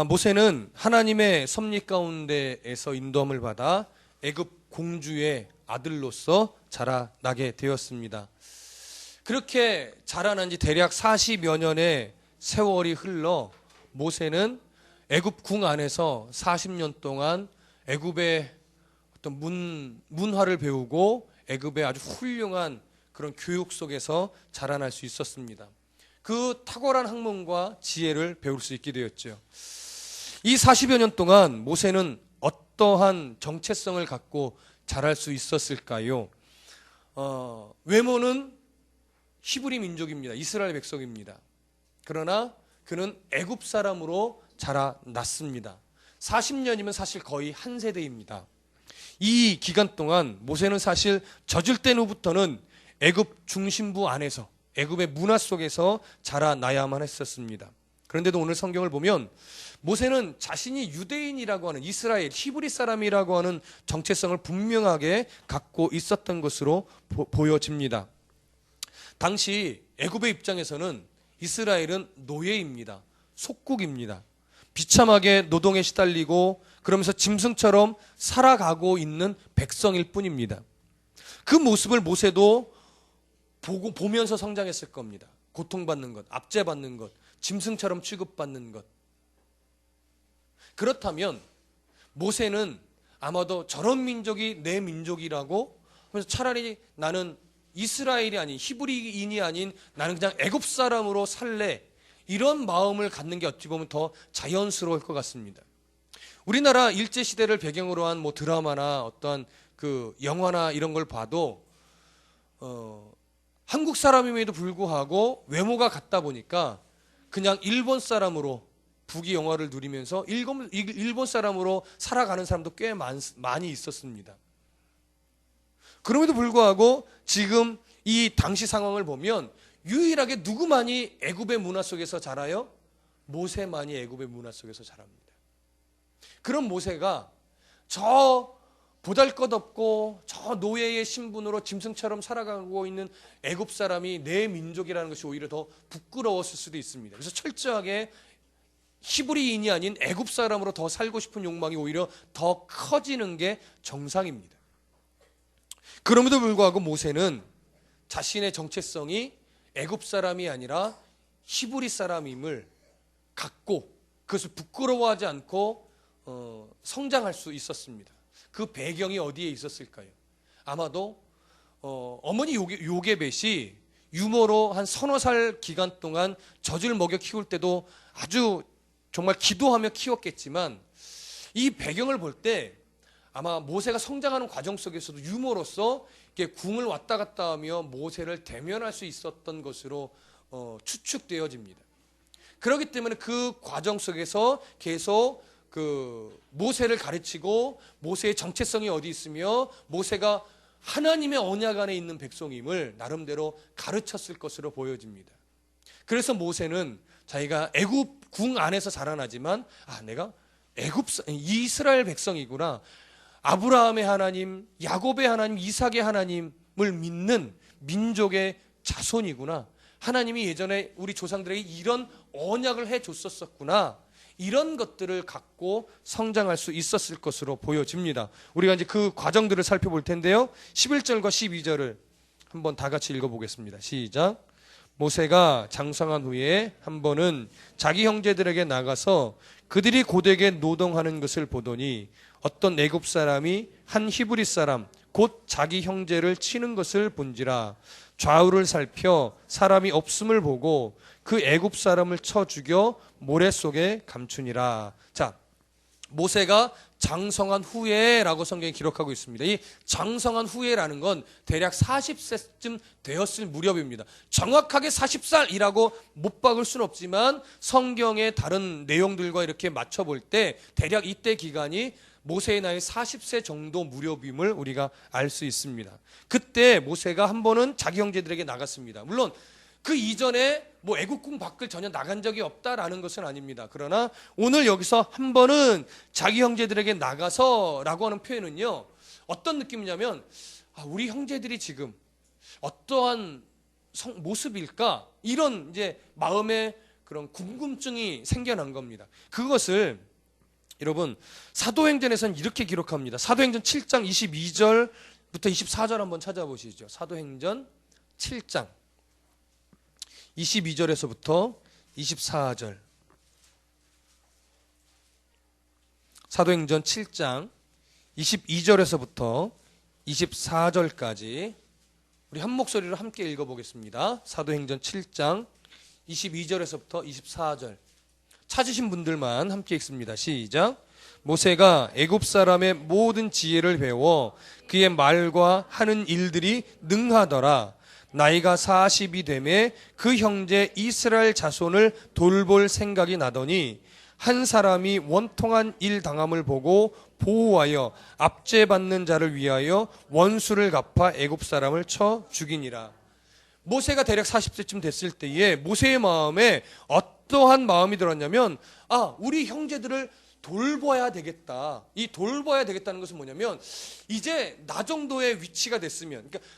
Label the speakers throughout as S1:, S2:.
S1: 모세는 하나님의 섭리 가운데에서 인도함을 받아 애굽 공주의 아들로서 자라나게 되었습니다. 그렇게 자라난 지 대략 40여 년의 세월이 흘러 모세는 애굽 궁 안에서 40년 동안 애굽의 어떤 문화를 배우고 애굽의 아주 훌륭한 그런 교육 속에서 자라날 수 있었습니다. 그 탁월한 학問과 지혜를 배울 수 있게 되었죠. 이 40여 년 동안 모세는 어떠한 정체성을 갖고 자랄 수 있었을까요? 외모는 히브리 민족입니다. 이스라엘 백성입니다. 그러나 그는 애굽 사람으로 자라났습니다. 40년이면 사실 거의 한 세대입니다. 이 기간 동안 모세는 사실 젖을 땐 후부터는 애굽 중심부 안에서 애굽의 문화 속에서 자라나야만 했었습니다. 그런데도 오늘 성경을 보면 모세는 자신이 유대인이라고 하는 이스라엘 히브리 사람이라고 하는 정체성을 분명하게 갖고 있었던 것으로 보여집니다. 당시 애굽의 입장에서는 이스라엘은 노예입니다. 속국입니다. 비참하게 노동에 시달리고 그러면서 짐승처럼 살아가고 있는 백성일 뿐입니다. 그 모습을 모세도 보면서 성장했을 겁니다. 고통받는 것, 압제받는 것, 짐승처럼 취급받는 것. 그렇다면 모세는 아마도 저런 민족이 내 민족이라고 하면서 차라리 나는 이스라엘이 아닌 히브리인이 아닌 나는 그냥 애굽 사람으로 살래, 이런 마음을 갖는 게 어찌 보면 더 자연스러울 것 같습니다. 우리나라 일제시대를 배경으로 한 뭐 드라마나 어떠한 그 영화나 이런 걸 봐도 한국 사람임에도 불구하고 외모가 같다 보니까 그냥 일본 사람으로 북이 영화를 누리면서 일본 사람으로 살아가는 사람도 꽤 많이 있었습니다. 그럼에도 불구하고 지금 이 당시 상황을 보면 유일하게 누구만이 애굽의 문화 속에서 자라요? 모세만이 애굽의 문화 속에서 자랍니다. 그런 모세가 저 보잘것없고 저 노예의 신분으로 짐승처럼 살아가고 있는 애굽 사람이 내 민족이라는 것이 오히려 더 부끄러웠을 수도 있습니다. 그래서 철저하게 히브리인이 아닌 애굽 사람으로 더 살고 싶은 욕망이 오히려 더 커지는 게 정상입니다. 그럼에도 불구하고 모세는 자신의 정체성이 애굽 사람이 아니라 히브리 사람임을 갖고 그것을 부끄러워하지 않고 성장할 수 있었습니다. 그 배경이 어디에 있었을까요? 아마도 어머니 요게벳이 유모로 한 서너 살 기간 동안 젖을 먹여 키울 때도 아주 정말 기도하며 키웠겠지만 이 배경을 볼 때 아마 모세가 성장하는 과정 속에서도 유모로서 궁을 왔다 갔다 하며 모세를 대면할 수 있었던 것으로 추측되어집니다. 그렇기 때문에 그 과정 속에서 계속 그 모세를 가르치고 모세의 정체성이 어디 있으며 모세가 하나님의 언약 안에 있는 백성임을 나름대로 가르쳤을 것으로 보여집니다. 그래서 모세는 자기가 애굽 궁 안에서 자라나지만 내가 이스라엘 백성이구나, 아브라함의 하나님, 야곱의 하나님, 이삭의 하나님을 믿는 민족의 자손이구나, 하나님이 예전에 우리 조상들에게 이런 언약을 해줬었구나, 이런 것들을 갖고 성장할 수 있었을 것으로 보여집니다. 우리가 이제 그 과정들을 살펴볼 텐데요. 11절과 12절을 한번 다 같이 읽어보겠습니다. 시작. 모세가 장성한 후에 한 번은 자기 형제들에게 나가서 그들이 고되게 노동하는 것을 보더니 어떤 애굽 사람이 한 히브리 사람 곧 자기 형제를 치는 것을 본지라. 좌우를 살펴 사람이 없음을 보고 그 애굽 사람을 쳐 죽여 모래 속에 감추니라. 자, 모세가 장성한 후에라고 성경이 기록하고 있습니다. 이 장성한 후에라는 건 대략 40세쯤 되었을 무렵입니다. 정확하게 40살이라고 못 박을 수는 없지만 성경의 다른 내용들과 이렇게 맞춰볼 때 대략 이때 기간이 모세의 나이 40세 정도 무렵임을 우리가 알 수 있습니다. 그때 모세가 한 번은 자기 형제들에게 나갔습니다. 물론 그 이전에 뭐 애국궁 밖을 전혀 나간 적이 없다라는 것은 아닙니다. 그러나 오늘 여기서 한 번은 자기 형제들에게 나가서라고 하는 표현은요, 어떤 느낌이냐면 우리 형제들이 지금 어떠한 모습일까, 이런 이제 마음의 그런 궁금증이 생겨난 겁니다. 그것을 여러분 사도행전에서는 이렇게 기록합니다. 사도행전 7장 22절부터 24절 한번 찾아보시죠. 사도행전 7장 22절에서부터 24절. 사도행전 7장 22절에서부터 24절까지 우리 한 목소리로 함께 읽어보겠습니다. 사도행전 7장 22절에서부터 24절. 찾으신 분들만 함께 읽습니다. 시작. 모세가 애굽 사람의 모든 지혜를 배워 그의 말과 하는 일들이 능하더라. 나이가 40이 되매 그 형제 이스라엘 자손을 돌볼 생각이 나더니 한 사람이 원통한 일 당함을 보고 보호하여 압제받는 자를 위하여 원수를 갚아 애굽 사람을 쳐 죽이니라. 모세가 대략 40세쯤 됐을 때에 모세의 마음에 어떠한 마음이 들었냐면, 우리 형제들을 돌봐야 되겠다. 이 돌봐야 되겠다는 것은 뭐냐면, 이제 나 정도의 위치가 됐으면, 그러니까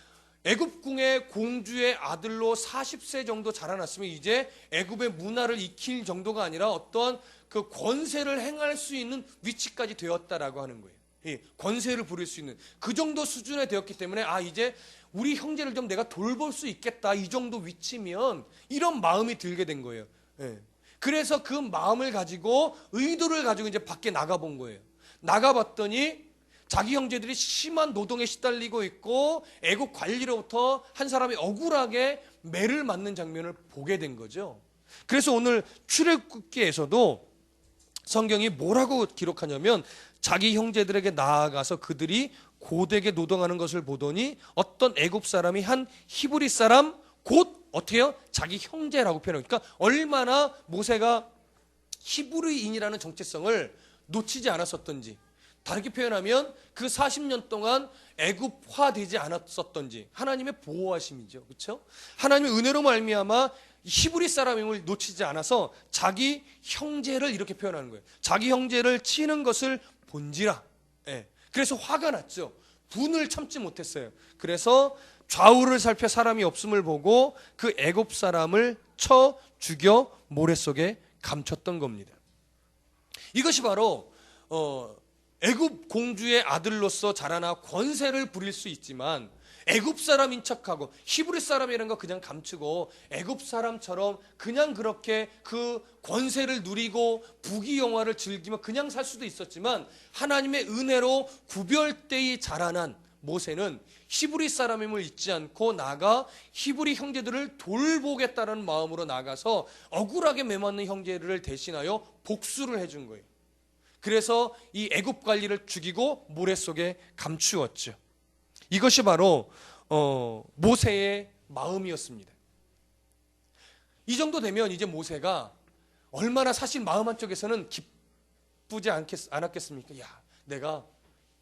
S1: 애굽궁의 공주의 아들로 40세 정도 자라났으면 이제 애굽의 문화를 익힐 정도가 아니라 어떠한 그 권세를 행할 수 있는 위치까지 되었다라고 하는 거예요. 예, 권세를 부릴 수 있는 그 정도 수준에 되었기 때문에 이제 우리 형제를 좀 내가 돌볼 수 있겠다, 이 정도 위치면, 이런 마음이 들게 된 거예요. 예. 그래서 그 마음을 가지고 의도를 가지고 이제 밖에 나가본 거예요. 나가봤더니 자기 형제들이 심한 노동에 시달리고 있고 애국 관리로부터 한 사람이 억울하게 매를 맞는 장면을 보게 된 거죠. 그래서 오늘 출애굽기에서도 성경이 뭐라고 기록하냐면, 자기 형제들에게 나아가서 그들이 고되게 노동하는 것을 보더니 어떤 애굽 사람이 한 히브리 사람, 곧 어때요? 자기 형제라고 표현해요. 그러니까 얼마나 모세가 히브리인이라는 정체성을 놓치지 않았었던지, 다르게 표현하면 그 40년 동안 애굽화되지 않았었던지, 하나님의 보호하심이죠. 그렇죠? 하나님의 은혜로 말미암아 히브리 사람임을 놓치지 않아서 자기 형제를 이렇게 표현하는 거예요. 자기 형제를 치는 것을 본지라. 예. 그래서 화가 났죠. 분을 참지 못했어요. 그래서 좌우를 살펴 사람이 없음을 보고 그 애굽 사람을 쳐 죽여 모래 속에 감췄던 겁니다. 이것이 바로 애굽 공주의 아들로서 자라나 권세를 부릴 수 있지만, 애굽 사람인 척하고 히브리 사람이라는 거 그냥 감추고 애굽 사람처럼 그냥 그렇게 그 권세를 누리고 부귀영화를 즐기며 그냥 살 수도 있었지만, 하나님의 은혜로 구별되이 자라난 모세는 히브리 사람임을 잊지 않고 나가 히브리 형제들을 돌보겠다는 마음으로 나가서 억울하게 매맞는 형제들을 대신하여 복수를 해준 거예요. 그래서 이 애굽 관리를 죽이고 모래 속에 감추었죠. 이것이 바로 모세의 마음이었습니다. 이 정도 되면 이제 모세가 얼마나 사실 마음 한쪽에서는 기쁘지 않았겠습니까? 야, 내가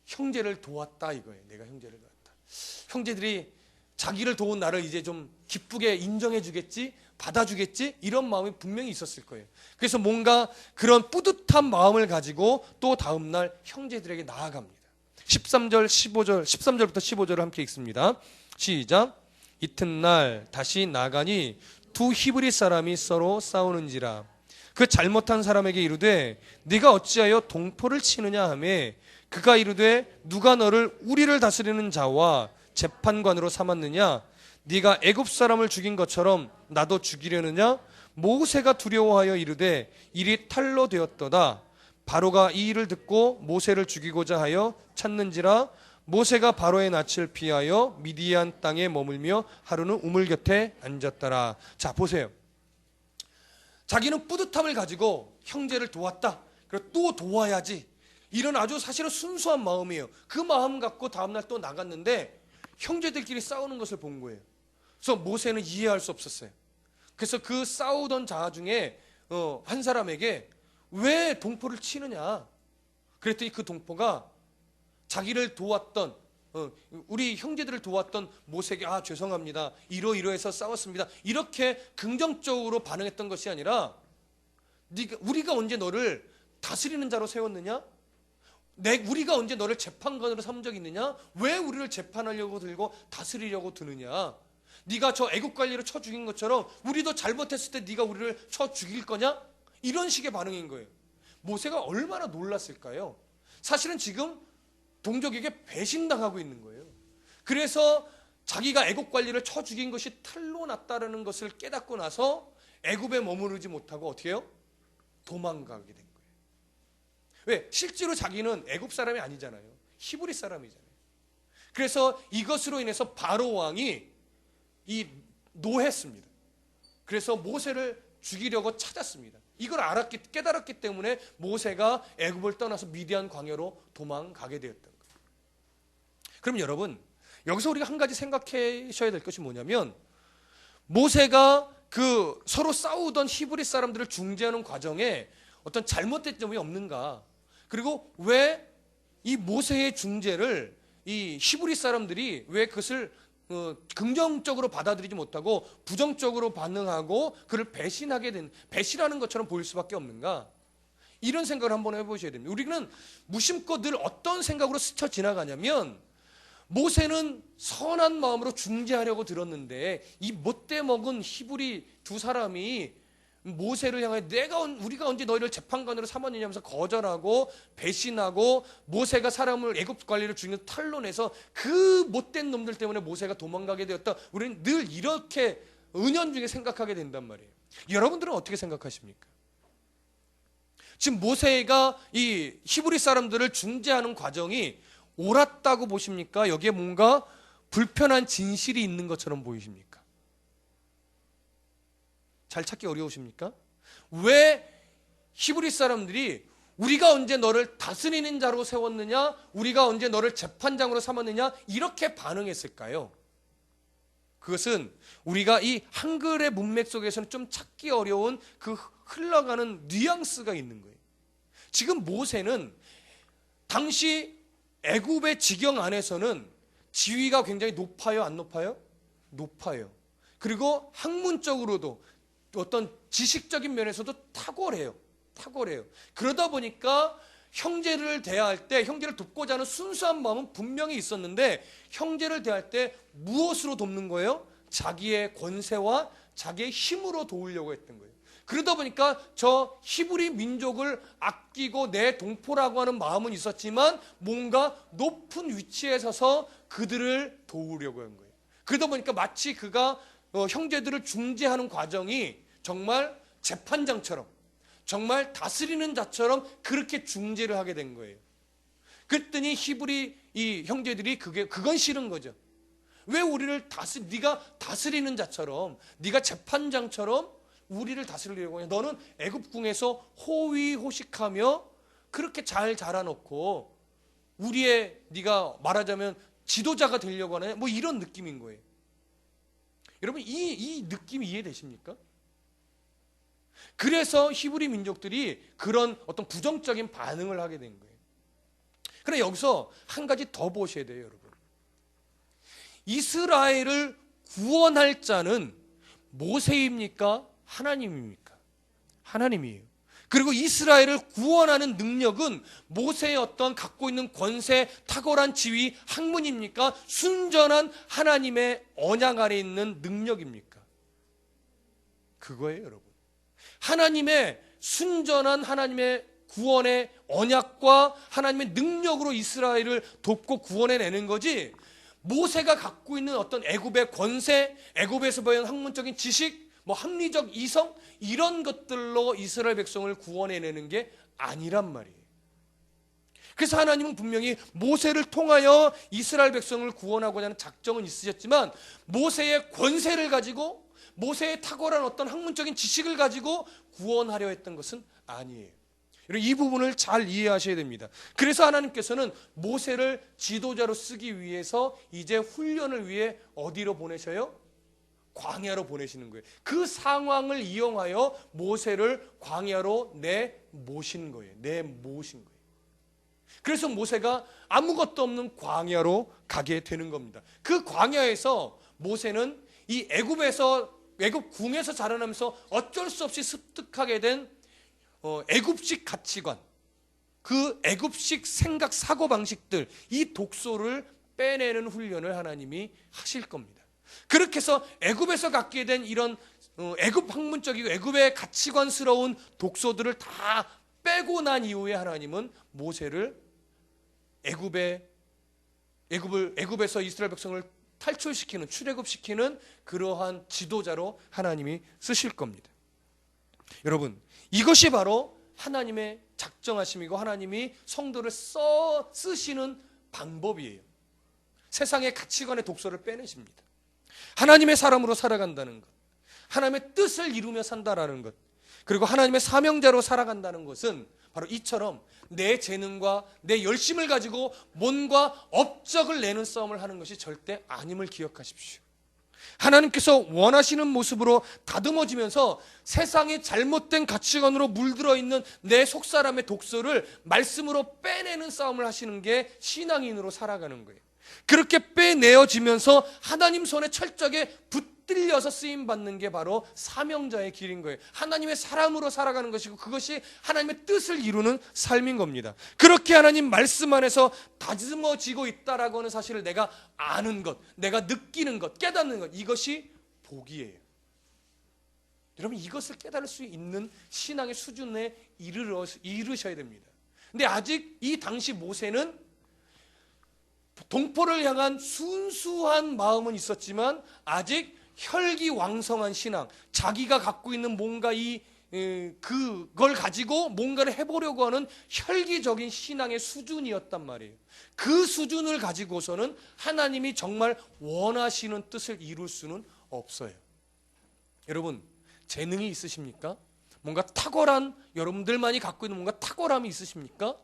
S1: 형제를 도왔다 이거예요. 내가 형제를 도왔다. 형제들이 자기를 도운 나를 이제 좀 기쁘게 인정해 주겠지, 받아주겠지, 이런 마음이 분명히 있었을 거예요. 그래서 뭔가 그런 뿌듯한 마음을 가지고 또 다음날 형제들에게 나아갑니다. 13절부터 15절을 함께 읽습니다. 시작. 이튿날 다시 나가니 두 히브리 사람이 서로 싸우는지라. 그 잘못한 사람에게 이르되 네가 어찌하여 동포를 치느냐 하매, 그가 이르되 누가 너를 우리를 다스리는 자와 재판관으로 삼았느냐? 네가 애굽 사람을 죽인 것처럼 나도 죽이려느냐? 모세가 두려워하여 이르되 일이 탈로 되었도다. 바로가 이 일을 듣고 모세를 죽이고자 하여 찾는지라. 모세가 바로의 낯을 피하여 미디안 땅에 머물며 하루는 우물 곁에 앉았더라. 자, 보세요. 자기는 뿌듯함을 가지고 형제를 도왔다, 그리고 또 도와야지, 이런 아주 사실은 순수한 마음이에요. 그 마음 갖고 다음날 또 나갔는데 형제들끼리 싸우는 것을 본 거예요. 그래서 모세는 이해할 수 없었어요. 그래서 그 싸우던 자 중에 한 사람에게 왜 동포를 치느냐 그랬더니, 그 동포가 자기를 도왔던 우리 형제들을 도왔던 모세에게 죄송합니다, 이러이러해서 싸웠습니다, 이렇게 긍정적으로 반응했던 것이 아니라, 우리가 언제 너를 다스리는 자로 세웠느냐? 우리가 언제 너를 재판관으로 삼은 적이 있느냐? 왜 우리를 재판하려고 들고 다스리려고 드느냐? 네가 저 애국 관리를 쳐 죽인 것처럼 우리도 잘못했을 때 네가 우리를 쳐 죽일 거냐? 이런 식의 반응인 거예요. 모세가 얼마나 놀랐을까요? 사실은 지금 동족에게 배신당하고 있는 거예요. 그래서 자기가 애국 관리를 쳐 죽인 것이 탈로 났다는 것을 깨닫고 나서 애굽에 머무르지 못하고 어떻게 해요? 도망가게 된 거예요. 왜? 실제로 자기는 애굽 사람이 아니잖아요. 히브리 사람이잖아요. 그래서 이것으로 인해서 바로 왕이 노했습니다. 그래서 모세를 죽이려고 찾았습니다. 이걸 깨달았기 때문에 모세가 애굽을 떠나서 미디안 광야로 도망가게 되었던 거예요. 그럼 여러분, 여기서 우리가 한 가지 생각하셔야 될 것이 뭐냐면, 모세가 그 서로 싸우던 히브리 사람들을 중재하는 과정에 어떤 잘못된 점이 없는가? 그리고 왜 이 모세의 중재를 이 히브리 사람들이 왜 그것을 긍정적으로 받아들이지 못하고 부정적으로 반응하고 그를 배신하는 것처럼 보일 수밖에 없는가? 이런 생각을 한번 해보셔야 됩니다. 우리는 무심코 늘 어떤 생각으로 스쳐 지나가냐면, 모세는 선한 마음으로 중재하려고 들었는데 이 못돼 먹은 히브리 두 사람이 모세를 향해 우리가 언제 너희를 재판관으로 삼았느냐면서 거절하고 배신하고 모세가 사람을 애굽 관리를 죽이는 탈론해서 그 못된 놈들 때문에 모세가 도망가게 되었다. 우리는 늘 이렇게 은연중에 생각하게 된단 말이에요. 여러분들은 어떻게 생각하십니까? 지금 모세가 이 히브리 사람들을 중재하는 과정이 옳았다고 보십니까? 여기에 뭔가 불편한 진실이 있는 것처럼 보이십니까? 잘 찾기 어려우십니까? 왜 히브리 사람들이 우리가 언제 너를 다스리는 자로 세웠느냐? 우리가 언제 너를 재판장으로 삼았느냐? 이렇게 반응했을까요? 그것은 우리가 이 한글의 문맥 속에서는 좀 찾기 어려운 그 흘러가는 뉘앙스가 있는 거예요. 지금 모세는 당시 애굽의 지경 안에서는 지위가 굉장히 높아요, 안 높아요? 높아요. 그리고 학문적으로도 어떤 지식적인 면에서도 탁월해요. 그러다 보니까 형제를 대할 때, 형제를 돕고자 하는 순수한 마음은 분명히 있었는데, 형제를 대할 때 무엇으로 돕는 거예요? 자기의 권세와 자기의 힘으로 도우려고 했던 거예요. 그러다 보니까 저 히브리 민족을 아끼고 내 동포라고 하는 마음은 있었지만 뭔가 높은 위치에 서서 그들을 도우려고 한 거예요. 그러다 보니까 마치 그가 형제들을 중재하는 과정이 정말 재판장처럼, 정말 다스리는 자처럼 그렇게 중재를 하게 된 거예요. 그랬더니 히브리 이 형제들이 그건 싫은 거죠. 왜 우리를 네가 다스리는 자처럼, 네가 재판장처럼 우리를 다스리려고 하냐? 너는 애굽궁에서 호위호식하며 그렇게 잘 자라놓고 네가 말하자면 지도자가 되려고 하네? 뭐 이런 느낌인 거예요. 여러분, 이 느낌이 이해되십니까? 그래서 히브리 민족들이 그런 어떤 부정적인 반응을 하게 된 거예요. 그런데 여기서 한 가지 더 보셔야 돼요, 여러분. 이스라엘을 구원할 자는 모세입니까? 하나님입니까? 하나님이에요. 그리고 이스라엘을 구원하는 능력은 모세의 어떤 갖고 있는 권세, 탁월한 지위, 학문입니까? 순전한 하나님의 언약 아래 있는 능력입니까? 그거예요, 여러분. 하나님의 순전한 하나님의 구원의 언약과 하나님의 능력으로 이스라엘을 돕고 구원해내는 거지, 모세가 갖고 있는 어떤 애굽의 권세, 애굽에서 보이는 학문적인 지식, 합리적 이성, 이런 것들로 이스라엘 백성을 구원해내는 게 아니란 말이에요. 그래서 하나님은 분명히 모세를 통하여 이스라엘 백성을 구원하고자 하는 작정은 있으셨지만, 모세의 권세를 가지고, 모세의 탁월한 어떤 학문적인 지식을 가지고 구원하려 했던 것은 아니에요. 이 부분을 잘 이해하셔야 됩니다. 그래서 하나님께서는 모세를 지도자로 쓰기 위해서 이제 훈련을 위해 어디로 보내셔요? 광야로 보내시는 거예요. 그 상황을 이용하여 모세를 광야로 내모신 거예요. 그래서 모세가 아무것도 없는 광야로 가게 되는 겁니다. 그 광야에서 모세는 이 애굽 궁에서 자라나면서 어쩔 수 없이 습득하게 된 애굽식 가치관, 그 애굽식 생각, 사고방식들, 이 독소를 빼내는 훈련을 하나님이 하실 겁니다. 그렇게 해서 애굽에서 갖게 된 이런 애굽 학문적이고 애굽의 가치관스러운 독소들을 다 빼고 난 이후에 하나님은 모세를 애굽에서 이스라엘 백성을 탈출시키는, 출애굽시키는 그러한 지도자로 하나님이 쓰실 겁니다. 여러분, 이것이 바로 하나님의 작정하심이고 하나님이 성도를 쓰시는 방법이에요. 세상의 가치관의 독소를 빼내십니다. 하나님의 사람으로 살아간다는 것, 하나님의 뜻을 이루며 산다라는 것, 그리고 하나님의 사명자로 살아간다는 것은 바로 이처럼 내 재능과 내 열심을 가지고 뭔가 업적을 내는 싸움을 하는 것이 절대 아님을 기억하십시오. 하나님께서 원하시는 모습으로 다듬어지면서 세상의 잘못된 가치관으로 물들어 있는 내 속사람의 독소를 말씀으로 빼내는 싸움을 하시는 게 신앙인으로 살아가는 거예요. 그렇게 빼내어지면서 하나님 손에 철저하게 붙들려서 쓰임받는 게 바로 사명자의 길인 거예요. 하나님의 사람으로 살아가는 것이고 그것이 하나님의 뜻을 이루는 삶인 겁니다. 그렇게 하나님 말씀 안에서 다듬어지고 있다라고 하는 사실을 내가 아는 것, 내가 느끼는 것, 깨닫는 것, 이것이 복이에요. 여러분, 이것을 깨달을 수 있는 신앙의 수준에 이르셔야 됩니다. 근데 아직 이 당시 모세는 동포를 향한 순수한 마음은 있었지만 아직 혈기왕성한 신앙, 자기가 갖고 있는 뭔가 그걸 가지고 뭔가를 해보려고 하는 혈기적인 신앙의 수준이었단 말이에요. 그 수준을 가지고서는 하나님이 정말 원하시는 뜻을 이룰 수는 없어요. 여러분, 재능이 있으십니까? 뭔가 탁월한, 여러분들만이 갖고 있는 뭔가 탁월함이 있으십니까?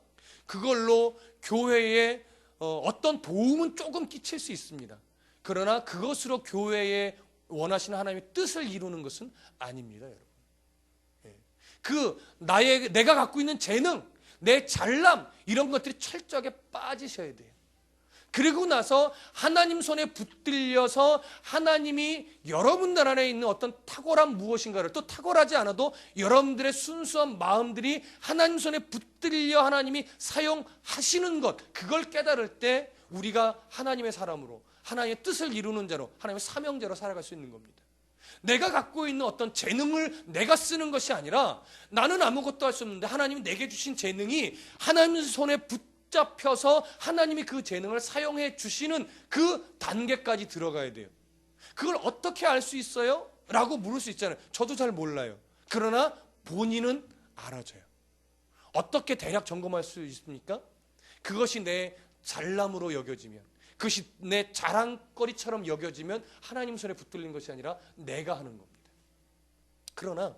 S1: 그걸로 교회에 어떤 도움은 조금 끼칠 수 있습니다. 그러나 그것으로 교회에 원하시는 하나님의 뜻을 이루는 것은 아닙니다, 여러분. 내가 갖고 있는 재능, 내 잘남, 이런 것들이 철저하게 빠지셔야 돼요. 그리고 나서 하나님 손에 붙들려서 하나님이 여러분들 안에 있는 어떤 탁월한 무엇인가를, 또 탁월하지 않아도 여러분들의 순수한 마음들이 하나님 손에 붙들려 하나님이 사용하시는 것, 그걸 깨달을 때 우리가 하나님의 사람으로, 하나님의 뜻을 이루는 자로, 하나님의 사명자로 살아갈 수 있는 겁니다. 내가 갖고 있는 어떤 재능을 내가 쓰는 것이 아니라 나는 아무것도 할 수 없는데 하나님이 내게 주신 재능이 하나님 손에 붙잡혀서 하나님이 그 재능을 사용해 주시는 그 단계까지 들어가야 돼요. 그걸 어떻게 알 수 있어요? 라고 물을 수 있잖아요. 저도 잘 몰라요. 그러나 본인은 알아줘요. 어떻게 대략 점검할 수 있습니까? 그것이 내 잘남으로 여겨지면, 그것이 내 자랑거리처럼 여겨지면 하나님 손에 붙들린 것이 아니라 내가 하는 겁니다. 그러나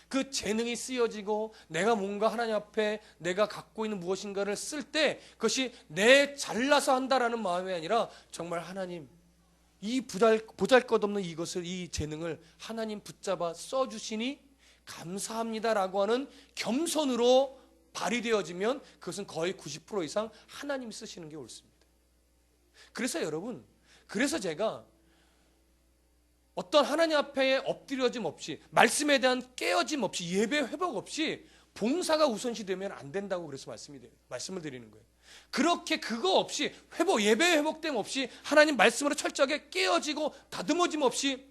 S1: 그 재능이 쓰여지고 내가 뭔가 하나님 앞에 내가 갖고 있는 무엇인가를 쓸 때 그것이 내 잘나서 한다라는 마음이 아니라 정말 하나님, 이 보잘것없는 이것을, 이 재능을 하나님 붙잡아 써주시니 감사합니다라고 하는 겸손으로 발휘되어지면 그것은 거의 90% 이상 하나님이 쓰시는 게 옳습니다. 그래서 여러분, 그래서 제가 어떤 하나님 앞에 엎드려짐 없이, 말씀에 대한 깨어짐 없이, 예배 회복 없이 봉사가 우선시 되면 안 된다고 그래서 말씀을 드리는 거예요. 그렇게 그거 없이 예배 회복됨 없이 하나님 말씀으로 철저하게 깨어지고 다듬어짐 없이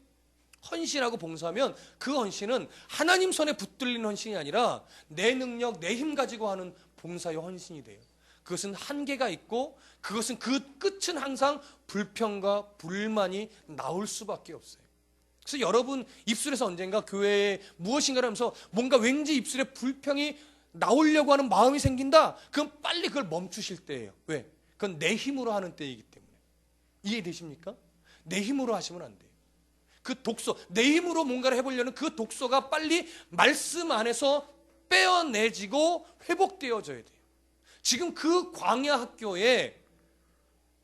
S1: 헌신하고 봉사하면 그 헌신은 하나님 손에 붙들린 헌신이 아니라 내 능력, 내 힘 가지고 하는 봉사의 헌신이 돼요. 그것은 한계가 있고 그것은 그 끝은 항상 불평과 불만이 나올 수밖에 없어요. 그래서 여러분 입술에서 언젠가 교회에 무엇인가를 하면서 뭔가 왠지 입술에 불평이 나오려고 하는 마음이 생긴다. 그럼 빨리 그걸 멈추실 때예요. 왜? 그건 내 힘으로 하는 때이기 때문에. 이해되십니까? 내 힘으로 하시면 안 돼요. 그 독소, 내 힘으로 뭔가를 해보려는 그 독소가 빨리 말씀 안에서 빼어내지고 회복되어져야 돼요. 지금 그 광야 학교에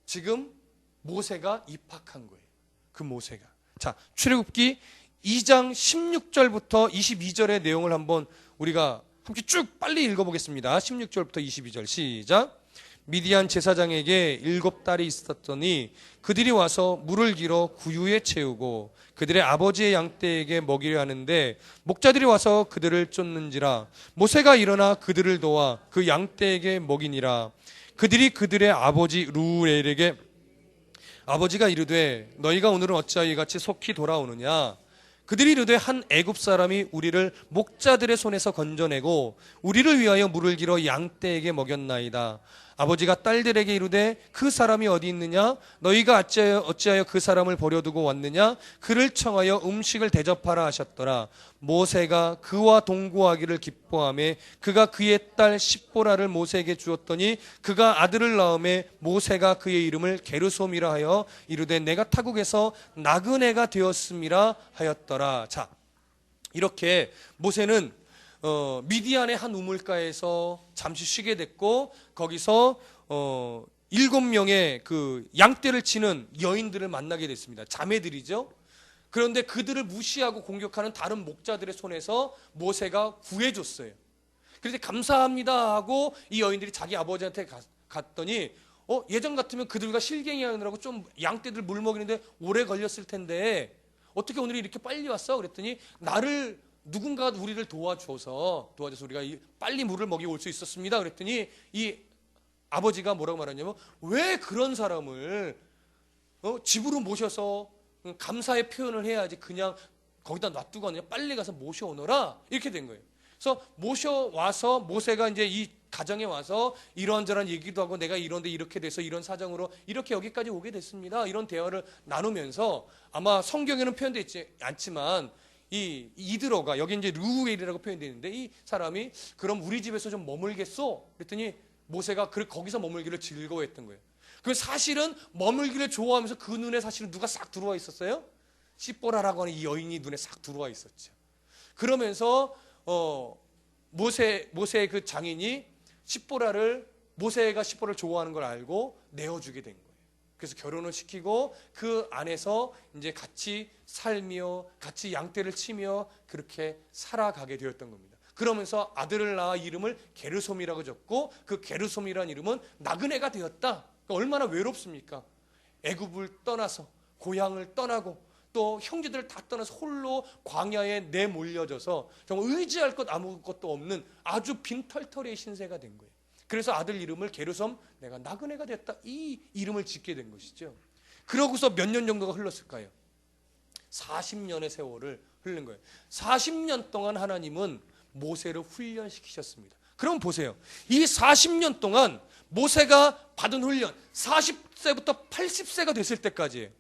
S1: 지금 모세가 입학한 거예요. 그 모세가. 자, 출애굽기 2장 16절부터 22절의 내용을 한번 우리가 함께 쭉 빨리 읽어보겠습니다. 16절부터 22절 시작. 미디안 제사장에게 7딸이 있었더니 그들이 와서 물을 길어 구유에 채우고 그들의 아버지의 양떼에게 먹이려 하는데 목자들이 와서 그들을 쫓는지라. 모세가 일어나 그들을 도와 그 양떼에게 먹이니라. 그들이 그들의 아버지 루엘에게 아버지가 이르되 너희가 오늘은 어찌하여 이같이 속히 돌아오느냐. 그들이 이르되 한 애굽 사람이 우리를 목자들의 손에서 건져내고 우리를 위하여 물을 길어 양떼에게 먹였나이다. 아버지가 딸들에게 이르되 그 사람이 어디 있느냐? 너희가 어찌하여 그 사람을 버려두고 왔느냐? 그를 청하여 음식을 대접하라 하셨더라. 모세가 그와 동거하기를 기뻐하며 그가 그의 딸 십보라를 모세에게 주었더니 그가 아들을 낳음에 모세가 그의 이름을 게르솜이라 하여 이르되 내가 타국에서 나그네가 되었음이라 하였더라. 자, 이렇게 모세는 미디안의 한 우물가에서 잠시 쉬게 됐고 거기서 7명의 그 양떼를 치는 여인들을 만나게 됐습니다. 자매들이죠. 그런데 그들을 무시하고 공격하는 다른 목자들의 손에서 모세가 구해줬어요. 그래서 감사합니다 하고 이 여인들이 자기 아버지한테 갔더니 예전 같으면 그들과 실갱이 하느라고 좀 양떼들 물 먹이는데 오래 걸렸을 텐데 어떻게 오늘 이렇게 빨리 왔어? 그랬더니 누군가가 우리를 도와줘서 우리가 빨리 물을 먹이고 올 수 있었습니다. 그랬더니 이 아버지가 뭐라고 말하냐면 왜 그런 사람을 집으로 모셔서 감사의 표현을 해야지 그냥 거기다 놔두고 그냥 빨리 가서 모셔오너라 이렇게 된 거예요. 그래서 모셔와서 모세가 이제 이 가정에 와서 이런저런 얘기도 하고 내가 이런데 이렇게 돼서 이런 사정으로 이렇게 여기까지 오게 됐습니다. 이런 대화를 나누면서 아마 성경에는 표현되어 있지 않지만 이드로가 여기 이제 르우엘이라고 표현되어 있는데 이 사람이 그럼 우리 집에서 좀 머물겠소? 그랬더니 모세가 거기서 머물기를 즐거워했던 거예요. 그 사실은 머물기를 좋아하면서 그 눈에 사실은 누가 싹 들어와 있었어요? 십보라라고 하는 이 여인이 눈에 싹 들어와 있었죠. 그러면서 모세의 그 장인이 모세가 십보라를 좋아하는 걸 알고 내어주게 된 거예요. 그래서 결혼을 시키고 그 안에서 이제 같이 살며 같이 양떼를 치며 그렇게 살아가게 되었던 겁니다. 그러면서 아들을 낳아 이름을 게르솜이라고 졌고 그 게르솜이라는 이름은 나그네가 되었다. 그러니까 얼마나 외롭습니까? 애굽을 떠나서 고향을 떠나고 또 형제들을 다 떠나서 홀로 광야에 내몰려져서 정말 의지할 것 아무것도 없는 아주 빈털터리의 신세가 된 거예요. 그래서 아들 이름을 게르솜, 내가 나그네가 됐다, 이 이름을 짓게 된 것이죠. 그러고서 몇 년 정도가 흘렀을까요? 40년의 세월을 흐른 거예요. 40년 동안 하나님은 모세를 훈련시키셨습니다. 그럼 보세요. 이 40년 동안 모세가 받은 훈련 40세부터 80세가 됐을 때까지예요.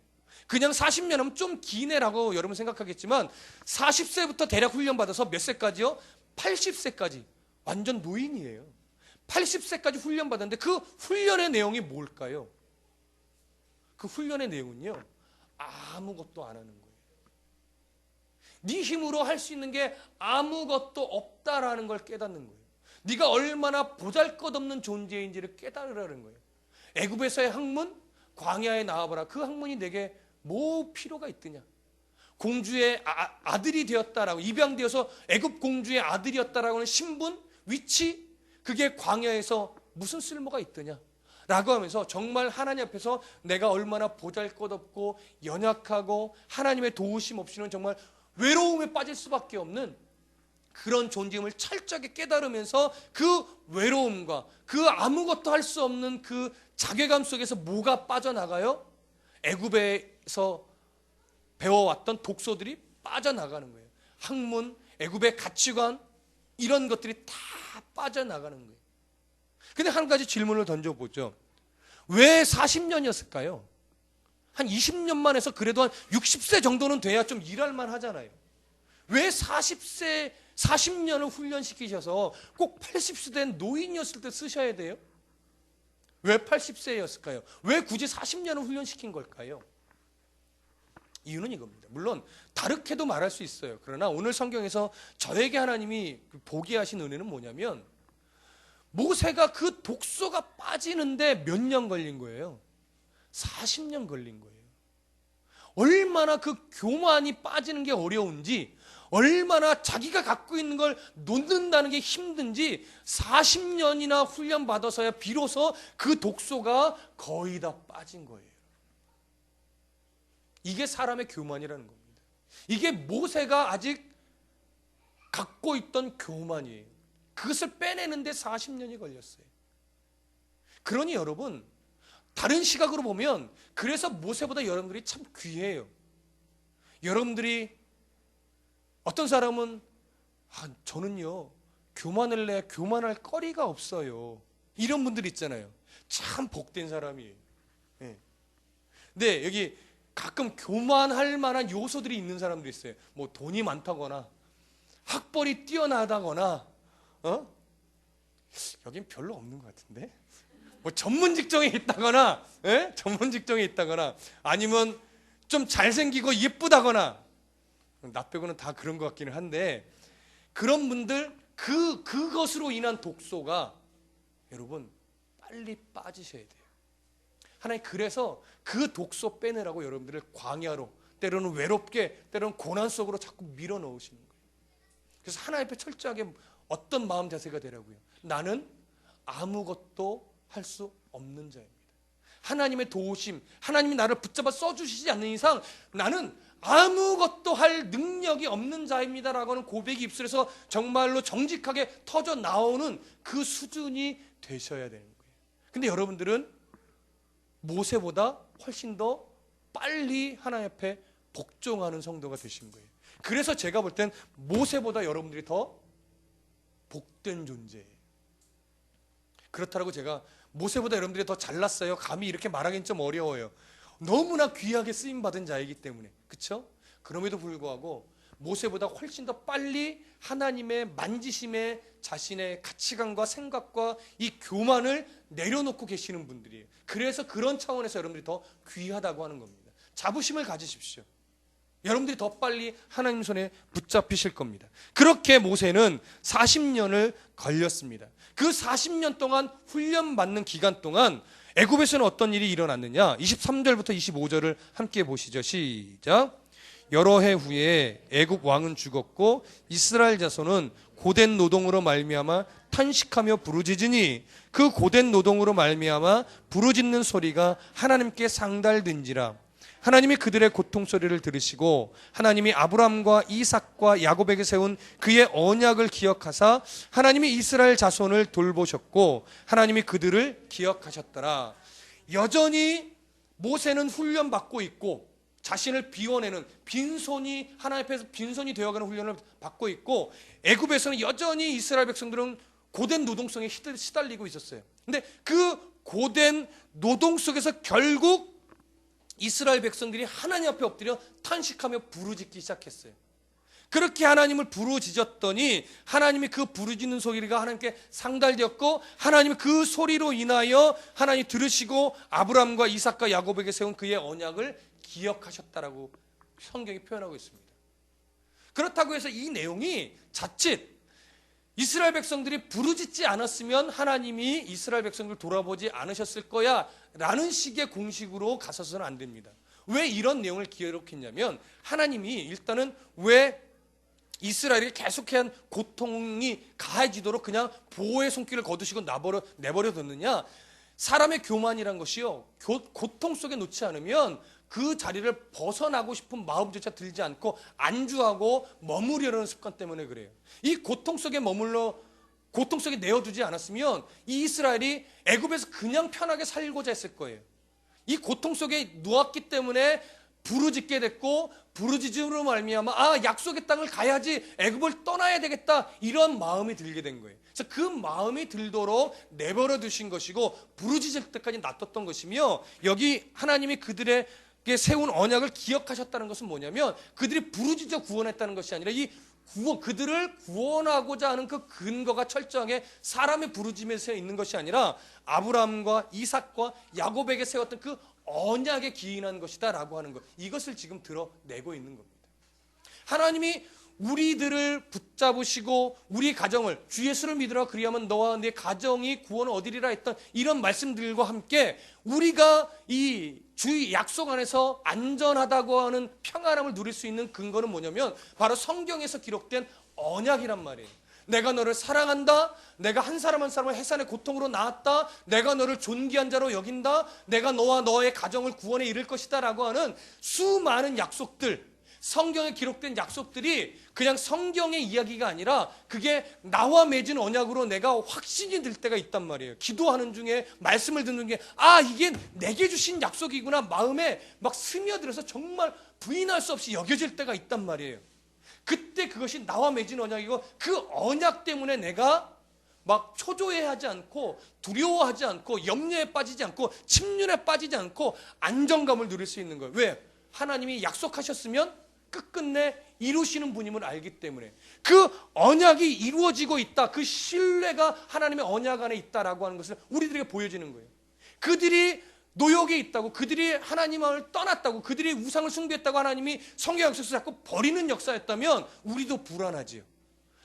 S1: 그냥 40년 하면 좀 기네라고 여러분 생각하겠지만 40세부터 대략 훈련 받아서 몇 세까지요? 80세까지 완전 노인이에요. 80세까지 훈련 받았는데 그 훈련의 내용이 뭘까요? 그 훈련의 내용은요, 아무것도 안 하는 거예요. 네 힘으로 할 수 있는 게 아무것도 없다라는 걸 깨닫는 거예요. 네가 얼마나 보잘것없는 존재인지를 깨달으라는 거예요. 애굽에서의 학문, 광야에 나와봐라. 그 학문이 내게 뭐 필요가 있더냐? 공주의 아들이 되었다라고, 입양되어서 애굽 공주의 아들이었다라고 하는 신분, 위치, 그게 광야에서 무슨 쓸모가 있더냐? 라고 하면서 정말 하나님 앞에서 내가 얼마나 보잘것없고 연약하고 하나님의 도우심 없이는 정말 외로움에 빠질 수밖에 없는 그런 존재임을 철저하게 깨달으면서 그 외로움과 그 아무것도 할 수 없는 그 자괴감 속에서 뭐가 빠져나가요? 애굽에서 배워왔던 독소들이 빠져나가는 거예요. 학문, 애굽의 가치관, 이런 것들이 다 빠져나가는 거예요. 근데 한 가지 질문을 던져보죠. 왜 40년이었을까요? 한 20년만 해서 그래도 한 60세 정도는 돼야 좀 일할 만 하잖아요. 왜 40년을 훈련시키셔서 꼭 80세 된 노인이었을 때 쓰셔야 돼요? 왜 80세였을까요? 왜 굳이 40년을 훈련시킨 걸까요? 이유는 이겁니다. 물론 다르게도 말할 수 있어요. 그러나 오늘 성경에서 저에게 하나님이 보게 하신 은혜는 뭐냐면 모세가 그 독소가 빠지는데 몇 년 걸린 거예요? 40년 걸린 거예요. 얼마나 그 교만이 빠지는 게 어려운지, 얼마나 자기가 갖고 있는 걸 놓는다는 게 힘든지 40년이나 훈련받아서야 비로소 그 독소가 거의 다 빠진 거예요. 이게 사람의 교만이라는 겁니다. 이게 모세가 아직 갖고 있던 교만이에요. 그것을 빼내는데 40년이 걸렸어요. 그러니 여러분, 다른 시각으로 보면 그래서 모세보다 여러분들이 참 귀해요. 여러분들이 어떤 사람은 저는요 교만을 내 교만할 거리가 없어요. 이런 분들 있잖아요. 참 복된 사람이에요. 네. 근데 여기 가끔 교만할 만한 요소들이 있는 사람들이 있어요. 뭐 돈이 많다거나 학벌이 뛰어나다거나 여긴 별로 없는 것 같은데 뭐 전문 직종에 있다거나 전문 직종에 있다거나 아니면 좀 잘생기고 예쁘다거나 나 빼고는 다 그런 것 같기는 한데 그런 분들 그것으로 인한 독소가 여러분 빨리 빠지셔야 돼요. 하나님 그래서 그 독소 빼내라고 여러분들을 광야로 때로는 외롭게 때로는 고난 속으로 자꾸 밀어 넣으시는 거예요. 그래서 하나님 앞에 철저하게 어떤 마음 자세가 되라고요. 나는 아무것도 할 수 없는 자입니다. 하나님의 도우심, 하나님이 나를 붙잡아 써주시지 않는 이상 나는 아무것도 할 능력이 없는 자입니다라고 하는 고백이 입술에서 정말로 정직하게 터져 나오는 그 수준이 되셔야 되는 거예요. 근데 여러분들은 모세보다 훨씬 더 빨리 하나님 앞에 복종하는 성도가 되신 거예요. 그래서 제가 볼 땐 모세보다 여러분들이 더 복된 존재예요. 그렇다고 제가 모세보다 여러분들이 더 잘났어요 감히 이렇게 말하기는 좀 어려워요. 너무나 귀하게 쓰임받은 자이기 때문에. 그렇죠? 그럼에도 불구하고 모세보다 훨씬 더 빨리 하나님의 만지심에 자신의 가치관과 생각과 이 교만을 내려놓고 계시는 분들이에요. 그래서 그런 차원에서 여러분들이 더 귀하다고 하는 겁니다. 자부심을 가지십시오. 여러분들이 더 빨리 하나님 손에 붙잡히실 겁니다. 그렇게 모세는 40년을 걸렸습니다. 그 40년 동안 훈련받는 기간 동안 애굽에서는 어떤 일이 일어났느냐? 23절부터 25절을 함께 보시죠. 시작. 여러 해 후에 애굽 왕은 죽었고 이스라엘 자손은 고된 노동으로 말미암아 탄식하며 부르짖으니 그 고된 노동으로 말미암아 부르짖는 소리가 하나님께 상달든지라. 하나님이 그들의 고통 소리를 들으시고 하나님이 아브라함과 이삭과 야곱에게 세운 그의 언약을 기억하사 하나님이 이스라엘 자손을 돌보셨고 하나님이 그들을 기억하셨더라. 여전히 모세는 훈련받고 있고 자신을 비워내는 빈손이 하나님 앞에서 빈손이 되어가는 훈련을 받고 있고 애굽에서는 여전히 이스라엘 백성들은 고된 노동성에 시달리고 있었어요. 근데 그 고된 노동 속에서 결국 이스라엘 백성들이 하나님 앞에 엎드려 탄식하며 부르짖기 시작했어요. 그렇게 하나님을 부르짖었더니 하나님이 그 부르짖는 소리가 하나님께 상달되었고 하나님이 그 소리로 인하여 하나님 들으시고 아브라함과 이삭과 야곱에게 세운 그의 언약을 기억하셨다라고 성경이 표현하고 있습니다. 그렇다고 해서 이 내용이 자칫 이스라엘 백성들이 부르짖지 않았으면 하나님이 이스라엘 백성들을 돌아보지 않으셨을 거야 라는 식의 공식으로 가서서는 안 됩니다. 왜 이런 내용을 기록했냐면 하나님이 일단은 왜 이스라엘이 계속해한 고통이 가해지도록 그냥 보호의 손길을 거두시고 내버려 뒀느냐. 사람의 교만이란 것이요 고통 속에 놓지 않으면 그 자리를 벗어나고 싶은 마음조차 들지 않고 안주하고 머무르려는 습관 때문에 그래요. 이 고통 속에 고통 속에 내어두지 않았으면 이 이스라엘이 애굽에서 그냥 편하게 살고자 했을 거예요. 이 고통 속에 누웠기 때문에 부르짖게 됐고 부르짖음으로 말미암아 약속의 땅을 가야지 애굽을 떠나야 되겠다 이런 마음이 들게 된 거예요. 그래서 그 마음이 들도록 내버려 두신 것이고 부르짖을 때까지 놔뒀던 것이며 여기 하나님이 그들에게 세운 언약을 기억하셨다는 것은 뭐냐면 그들이 부르짖어 구원했다는 것이 아니라 그들을 구원하고자 하는 그 근거가 철저하게 사람의 부르짖음에 있는 것이 아니라 아브라함과 이삭과 야곱에게 세웠던 그 언약에 기인한 것이다 라고 하는 것, 이것을 지금 드러내고 있는 겁니다. 하나님이 우리들을 붙잡으시고 우리 가정을 주 예수를 믿으라 그리하면 너와 내 가정이 구원을 얻으리라 했던 이런 말씀들과 함께 우리가 이 주의 약속 안에서 안전하다고 하는 평안함을 누릴 수 있는 근거는 뭐냐면 바로 성경에서 기록된 언약이란 말이에요. 내가 너를 사랑한다. 내가 한 사람 한 사람을 해산의 고통으로 낳았다. 내가 너를 존귀한 자로 여긴다. 내가 너와 너의 가정을 구원에 이를 것이다 라고 하는 수많은 약속들, 성경에 기록된 약속들이 그냥 성경의 이야기가 아니라 그게 나와 맺은 언약으로 내가 확신이 들 때가 있단 말이에요. 기도하는 중에, 말씀을 듣는 중에, 아, 이게 내게 주신 약속이구나 마음에 막 스며들어서 정말 부인할 수 없이 여겨질 때가 있단 말이에요. 그때 그것이 나와 맺은 언약이고, 그 언약 때문에 내가 막 초조해하지 않고 두려워하지 않고 염려에 빠지지 않고 침륜에 빠지지 않고 안정감을 누릴 수 있는 거예요. 왜? 하나님이 약속하셨으면 끝끝내 이루시는 분임을 알기 때문에, 그 언약이 이루어지고 있다, 그 신뢰가 하나님의 언약 안에 있다라고 하는 것을 우리들에게 보여지는 거예요. 그들이 노역에 있다고, 그들이 하나님을 떠났다고, 그들이 우상을 숭배했다고 하나님이 성경 약속을 자꾸 버리는 역사였다면 우리도 불안하지요.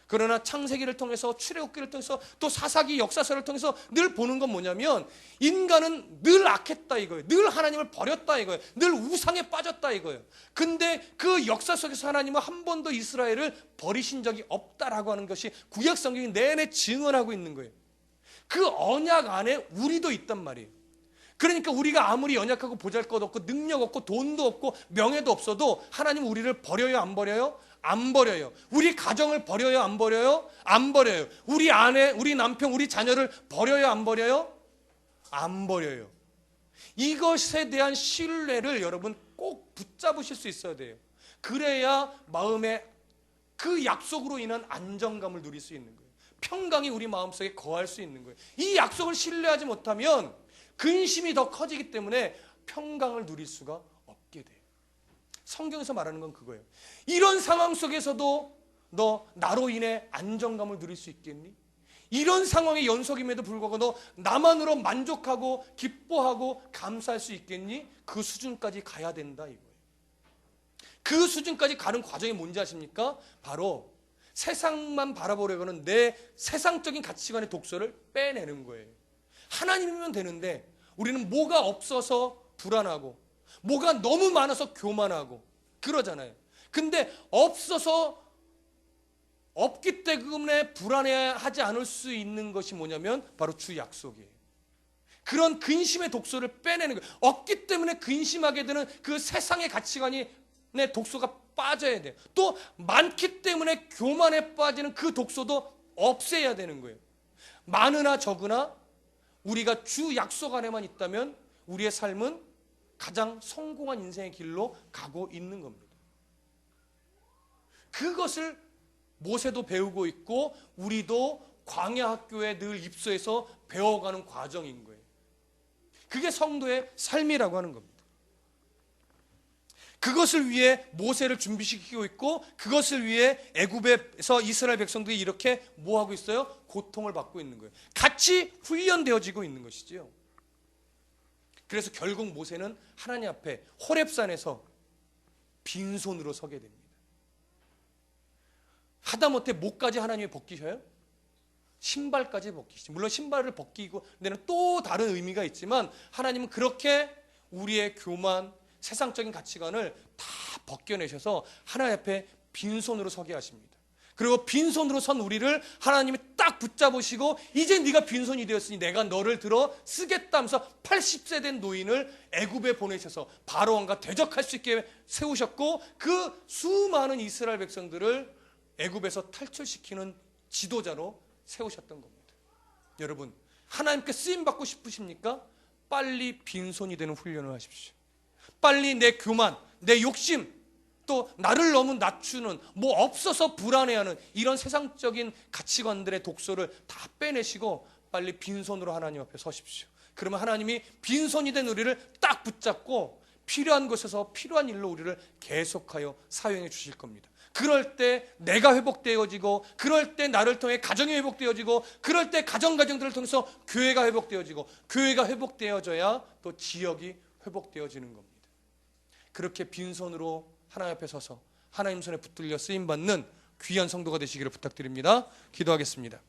S1: 그러나 창세기를 통해서, 출애굽기를 통해서, 또 사사기 역사서를 통해서 늘 보는 건 뭐냐면, 인간은 늘 악했다 이거예요. 늘 하나님을 버렸다 이거예요. 늘 우상에 빠졌다 이거예요. 근데 그 역사 속에서 하나님은 한 번도 이스라엘을 버리신 적이 없다라고 하는 것이 구약 성경이 내내 증언하고 있는 거예요. 그 언약 안에 우리도 있단 말이에요. 그러니까 우리가 아무리 연약하고 보잘것없고 능력 없고 돈도 없고 명예도 없어도 하나님 우리를 버려요, 안 버려요? 안 버려요. 우리 가정을 버려요, 안 버려요? 안 버려요. 우리 아내, 우리 남편, 우리 자녀를 버려요, 안 버려요? 안 버려요. 이것에 대한 신뢰를 여러분 꼭 붙잡으실 수 있어야 돼요. 그래야 마음에 그 약속으로 인한 안정감을 누릴 수 있는 거예요. 평강이 우리 마음속에 거할 수 있는 거예요. 이 약속을 신뢰하지 못하면 근심이 더 커지기 때문에 평강을 누릴 수가 없게 돼요. 성경에서 말하는 건 그거예요. 이런 상황 속에서도 너 나로 인해 안정감을 누릴 수 있겠니? 이런 상황의 연속임에도 불구하고 너 나만으로 만족하고 기뻐하고 감사할 수 있겠니? 그 수준까지 가야 된다 이거예요. 그 수준까지 가는 과정이 뭔지 아십니까? 바로 세상만 바라보려고 하는 내 세상적인 가치관의 독소를 빼내는 거예요. 하나님이면 되는데 우리는 뭐가 없어서 불안하고 뭐가 너무 많아서 교만하고 그러잖아요. 근데 없어서, 없기 때문에 불안해하지 않을 수 있는 것이 뭐냐면 바로 주 약속이에요. 그런 근심의 독소를 빼내는 거예요. 없기 때문에 근심하게 되는 그 세상의 가치관이 내 독소가 빠져야 돼요. 또 많기 때문에 교만에 빠지는 그 독소도 없애야 되는 거예요. 많으나 적으나 우리가 주 약속 안에만 있다면 우리의 삶은 가장 성공한 인생의 길로 가고 있는 겁니다. 그것을 모세도 배우고 있고 우리도 광야 학교에 늘 입소해서 배워가는 과정인 거예요. 그게 성도의 삶이라고 하는 겁니다. 그것을 위해 모세를 준비시키고 있고 그것을 위해 애굽에서 이스라엘 백성들이 이렇게 뭐 하고 있어요? 고통을 받고 있는 거예요. 같이 훈련되어지고 있는 것이지요. 그래서 결국 모세는 하나님 앞에 호렙산에서 빈손으로 서게 됩니다. 하다못해 목까지 하나님이 벗기셔요? 신발까지 벗기시죠. 물론 신발을 벗기고 데는 또 다른 의미가 있지만 하나님은 그렇게 우리의 교만, 세상적인 가치관을 다 벗겨내셔서 하나님 앞에 빈손으로 서게 하십니다. 그리고 빈손으로 선 우리를 하나님이 딱 붙잡으시고 이제 네가 빈손이 되었으니 내가 너를 들어 쓰겠다 하면서 80세 된 노인을 애굽에 보내셔서 바로왕과 대적할 수 있게 세우셨고 그 수많은 이스라엘 백성들을 애굽에서 탈출시키는 지도자로 세우셨던 겁니다. 여러분, 하나님께 쓰임받고 싶으십니까? 빨리 빈손이 되는 훈련을 하십시오. 빨리 내 교만, 내 욕심, 또 나를 너무 낮추는, 뭐 없어서 불안해하는 이런 세상적인 가치관들의 독소를 다 빼내시고 빨리 빈손으로 하나님 앞에 서십시오. 그러면 하나님이 빈손이 된 우리를 딱 붙잡고 필요한 곳에서 필요한 일로 우리를 계속하여 사용해 주실 겁니다. 그럴 때 내가 회복되어지고, 그럴 때 나를 통해 가정이 회복되어지고, 그럴 때 가정들을 통해서 교회가 회복되어지고, 교회가 회복되어져야 또 지역이 회복되어지는 겁니다. 그렇게 빈손으로 하나님 앞에 서서 하나님 손에 붙들려 쓰임받는 귀한 성도가 되시기를 부탁드립니다. 기도하겠습니다.